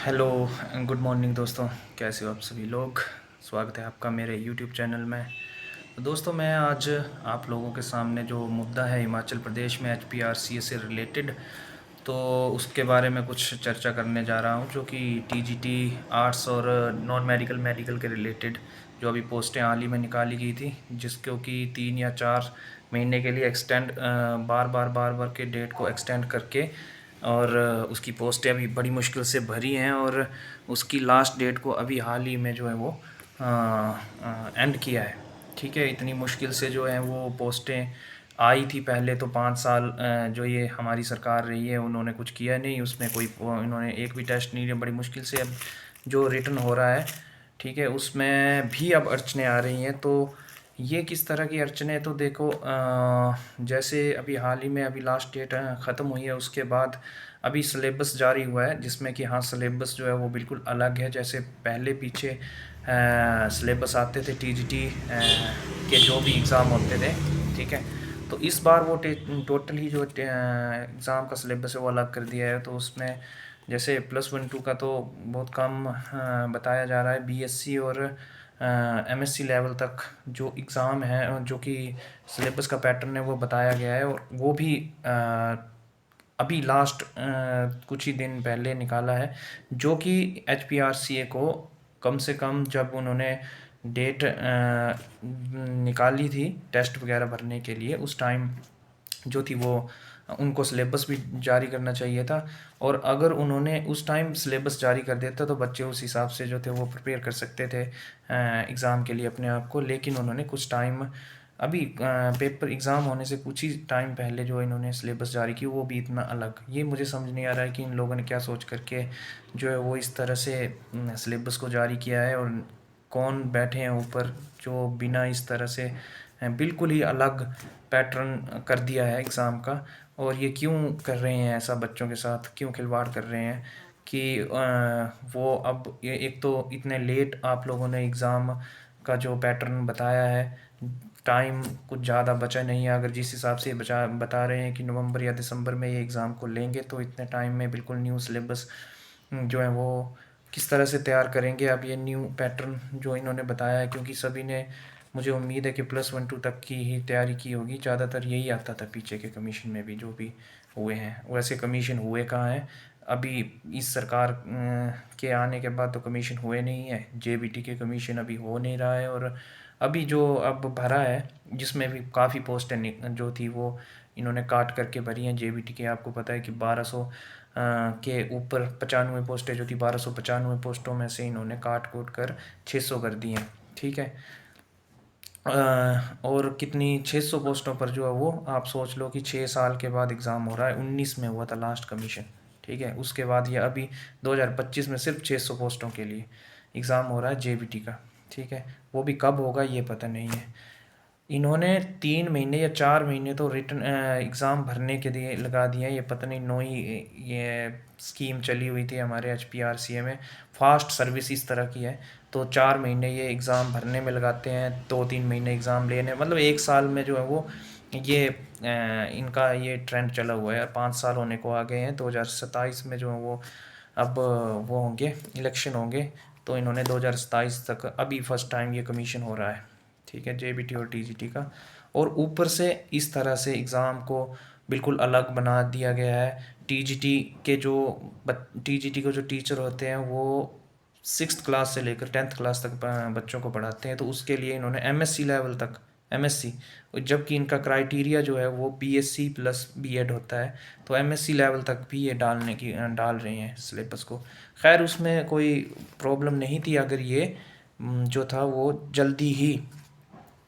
Hello, good morning दोस्तों। कैसे हो आप सभी लोग? स्वागत है आपका मेरे यूट्यूब चैनल में। तो दोस्तों, मैं आज आप लोगों के सामने जो मुद्दा है हिमाचल प्रदेश में एचपीआरसीए से रिलेटेड, तो उसके बारे में कुछ चर्चा करने जा रहा हूं, जो कि टीजीटी आर्ट्स और नॉन मेडिकल मेडिकल के रिलेटेड जो अभी पोस्टें हाल ही में निकाली गई थी, जिसको कि 3 या 4 महीने के लिए एक्सटेंड बार बार के डेट को एक्सटेंड करके, और उसकी पोस्टें अभी बड़ी मुश्किल से भरी हैं, और उसकी लास्ट डेट को अभी हाल ही में जो है वो एंड किया है। ठीक है, इतनी मुश्किल से जो है वो पोस्टें आई थी। पहले तो 5 साल जो ये हमारी सरकार रही है, उन्होंने कुछ किया नहीं, उसमें कोई इन्होंने एक भी टेस्ट नहीं लिया। बड़ी मुश्किल से अब जो रिटर्न हो रहा है, ठीक है, उसमें भी अब अड़चनें आ रही हैं। तो ये किस तरह की अड़चनें, तो देखो, जैसे अभी हाल ही में अभी लास्ट डेट ख़त्म हुई है, उसके बाद अभी सिलेबस जारी हुआ है, जिसमें कि हाँ, सिलेबस जो है वो बिल्कुल अलग है। जैसे पहले पीछे सिलेबस आते थे टीजीटी के जो भी एग्ज़ाम होते थे, ठीक है, तो इस बार वो टोटल ही जो एग्ज़ाम का सिलेबस है वो अलग कर दिया है। तो उसमें जैसे +1 2 का तो बहुत कम बताया जा रहा है। बीएससी और एमएससी लेवल तक जो एग्ज़ाम है, जो कि सिलेबस का पैटर्न है, वो बताया गया है। और वो भी अभी लास्ट कुछ ही दिन पहले निकाला है, जो कि एचपीआरसीए को कम से कम जब उन्होंने डेट निकाली थी टेस्ट वगैरह भरने के लिए, उस टाइम जो थी वो उनको सिलेबस भी जारी करना चाहिए था। और अगर उन्होंने उस टाइम सिलेबस जारी कर देता तो बच्चे उस हिसाब से जो थे वो प्रिपेयर कर सकते थे एग्ज़ाम के लिए अपने आप को। लेकिन उन्होंने कुछ टाइम अभी पेपर एग्ज़ाम होने से कुछ ही टाइम पहले जो इन्होंने सिलेबस जारी की, वो भी इतना अलग। ये मुझे समझ नहीं आ रहा है कि इन लोगों ने क्या सोच करके जो है वो इस तरह से सिलेबस को जारी किया है, और कौन बैठे हैं ऊपर जो बिना इस तरह से बिल्कुल ही अलग पैटर्न कर दिया है एग्ज़ाम का। और ये क्यों कर रहे हैं ऐसा, बच्चों के साथ क्यों खिलवाड़ कर रहे हैं कि वो अब ये एक तो इतने लेट आप लोगों ने एग्ज़ाम का जो पैटर्न बताया है, टाइम कुछ ज़्यादा बचा नहीं है। अगर जिस हिसाब से बता रहे हैं कि नवंबर या दिसंबर में ये एग्ज़ाम को लेंगे, तो इतने टाइम में बिल्कुल न्यू सिलेबस जो है वो किस तरह से तैयार करेंगे। अब ये न्यू पैटर्न जो इन्होंने बताया है, क्योंकि सभी ने, मुझे उम्मीद है कि +1 2 तक की ही तैयारी की होगी। ज़्यादातर यही आता था पीछे के कमीशन में भी जो भी हुए हैं। वैसे कमीशन हुए कहाँ हैं अभी? इस सरकार के आने के बाद तो कमीशन हुए नहीं है। जेबीटी के कमीशन अभी हो नहीं रहा है। और अभी जो अब भरा है, जिसमें भी काफ़ी पोस्टें जो थी वो इन्होंने काट करके भरी हैं जेबीटी के। आपको पता है कि 1200 के ऊपर 95 पोस्टें जो थी, 1295 पोस्टों में से इन्होंने काट कूट कर 600 कर दी हैं। ठीक है, और कितनी 600 पोस्टों पर जो है वो आप सोच लो कि 6 साल के बाद एग्ज़ाम हो रहा है। 19 में हुआ था लास्ट कमीशन, ठीक है। उसके बाद ये अभी 2025 में सिर्फ 600 पोस्टों के लिए एग्ज़ाम हो रहा है जेबीटी का, ठीक है। वो भी कब होगा ये पता नहीं है। इन्होंने 3 महीने या 4 महीने तो रिटर्न एग्ज़ाम भरने के लिए लगा दिए हैं। ये पता नहीं नई ये स्कीम चली हुई थी हमारे एचपीआरसीए में, फास्ट सर्विस इस तरह की है। तो 4 महीने ये एग्ज़ाम भरने में लगाते हैं, 2 3 महीने एग्ज़ाम लेने, मतलब 1 साल में जो है वो ये इनका ये ट्रेंड चला हुआ है। 5 साल होने को आ गए हैं। 2027 में जो है वो अब वो होंगे, इलेक्शन होंगे, तो इन्होंने 2027 तक अभी फर्स्ट टाइम ये कमीशन हो रहा है, ठीक है, जेबीटी और टीजीटी का। और ऊपर से इस तरह से एग्ज़ाम को बिल्कुल अलग बना दिया गया है। टीजीटी के जो टीजीटी को जो टीचर होते हैं वो 6th क्लास से लेकर 10th क्लास तक बच्चों को पढ़ाते हैं। तो उसके लिए इन्होंने एमएससी लेवल तक, एमएससी, जबकि इनका क्राइटेरिया जो है वो बीएससी प्लस बीएड होता है, तो एमएससी लेवल तक भी ये डाल रहे हैं सिलेबस को। खैर, उसमें कोई प्रॉब्लम नहीं थी अगर ये जो था वो जल्दी ही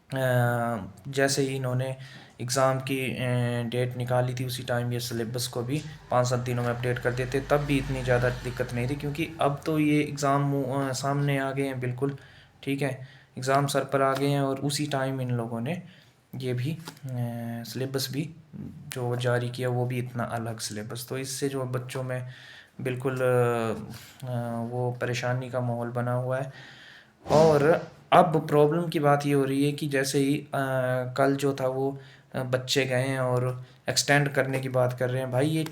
जैसे ही इन्होंने एग्ज़ाम की डेट निकाली थी, उसी टाइम ये सिलेबस को भी 5 7 दिनों में अपडेट कर देते, तब भी इतनी ज़्यादा दिक्कत नहीं थी। क्योंकि अब तो ये एग्ज़ाम सामने आ गए हैं बिल्कुल, ठीक है, एग्ज़ाम सर पर आ गए हैं। और उसी टाइम इन लोगों ने ये भी सिलेबस भी जो जारी किया, वो भी इतना अलग सिलेबस। तो इससे जो बच्चों में बिल्कुल वो परेशानी का माहौल बना हुआ है। और अब प्रॉब्लम की बात ये हो रही है कि जैसे ही कल जो था वो बच्चे गए हैं और एक्सटेंड करने की बात कर रहे हैं। भाई, ये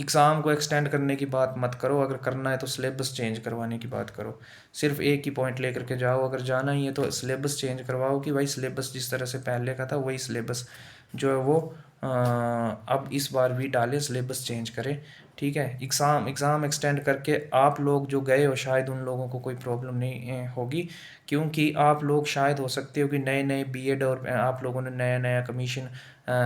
एग्ज़ाम को एक्सटेंड करने की बात मत करो। अगर करना है तो सिलेबस चेंज करवाने की बात करो। सिर्फ एक ही पॉइंट लेकर के जाओ। अगर जाना ही है तो सिलेबस चेंज करवाओ कि भाई सिलेबस जिस तरह से पहले का था वही सिलेबस जो है वो अब इस बार भी डालें, सिलेबस चेंज करें। ठीक है, एग्ज़ाम एक्सटेंड करके आप लोग जो गए हो शायद उन लोगों को कोई प्रॉब्लम नहीं होगी, क्योंकि आप लोग शायद हो सकते हो कि नए नए बीएड और आप लोगों ने नया नया कमीशन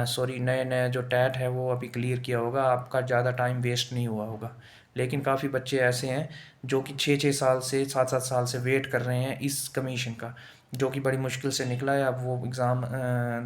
सॉरी नया नया जो टैट है वो अभी क्लियर किया होगा, आपका ज़्यादा टाइम वेस्ट नहीं हुआ होगा। लेकिन काफ़ी बच्चे ऐसे हैं जो कि 6-6 साल से 7-7 साल से वेट कर रहे हैं इस कमीशन का, जो कि बड़ी मुश्किल से निकला है। अब वो एग्ज़ाम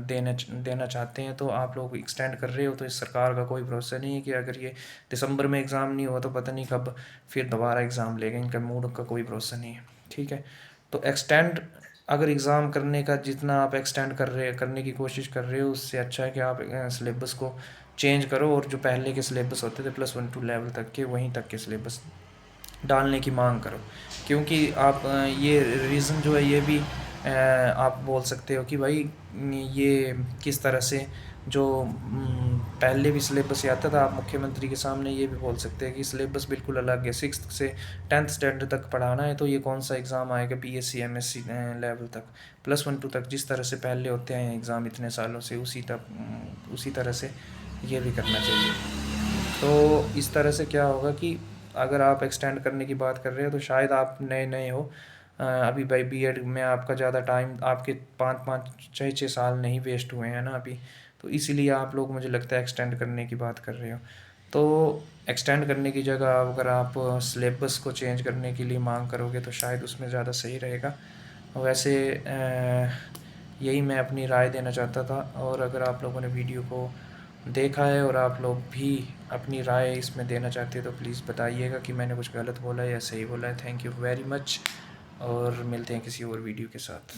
देना चाहते हैं, तो आप लोग एक्सटेंड कर रहे हो तो इस सरकार का कोई भरोसा नहीं है कि अगर ये दिसंबर में एग्ज़ाम नहीं हुआ तो पता नहीं कब फिर दोबारा एग्ज़ाम लेंगे। इनका मूड का कोई भरोसा नहीं है। ठीक है, तो एक्सटेंड अगर एग्ज़ाम करने का जितना आप एक्सटेंड करने की कोशिश कर रहे हो, उससे अच्छा है कि आप सिलेबस को चेंज करो और जो पहले के सिलेबस होते थे +1 2 लेवल तक के, वहीं तक के सिलेबस डालने की मांग करो। क्योंकि आप ये रीज़न जो है ये भी आप बोल सकते हो कि भाई ये किस तरह से जो पहले भी सिलेबस ही आता था, आप मुख्यमंत्री के सामने ये भी बोल सकते हैं कि सिलेबस बिल्कुल अलग है। 6th से 10th स्टैंडर्ड तक पढ़ाना है तो ये कौन सा एग्ज़ाम आएगा बीएससी एमएससी लेवल तक, +1 2 तक जिस तरह से पहले होते हैं एग्ज़ाम इतने सालों से, उसी तरह से ये भी करना चाहिए। तो इस तरह से क्या होगा कि अगर आप एक्सटेंड करने की बात कर रहे हो तो शायद आप नए नए हो, अभी भाई बीएड में आपका ज़्यादा टाइम, आपके 5-5 6-6 साल नहीं वेस्ट हुए हैं ना अभी, तो इसीलिए आप लोग मुझे लगता है एक्सटेंड करने की बात कर रहे हो। तो एक्सटेंड करने की जगह अगर आप सिलेबस को चेंज करने के लिए मांग करोगे तो शायद उसमें ज़्यादा सही रहेगा। वैसे यही मैं अपनी राय देना चाहता था, और अगर आप लोगों ने वीडियो को देखा है और आप लोग भी अपनी राय इसमें देना चाहते हैं तो प्लीज़ बताइएगा कि मैंने कुछ गलत बोला है या सही बोला है। थैंक यू वेरी मच, और मिलते हैं किसी और वीडियो के साथ।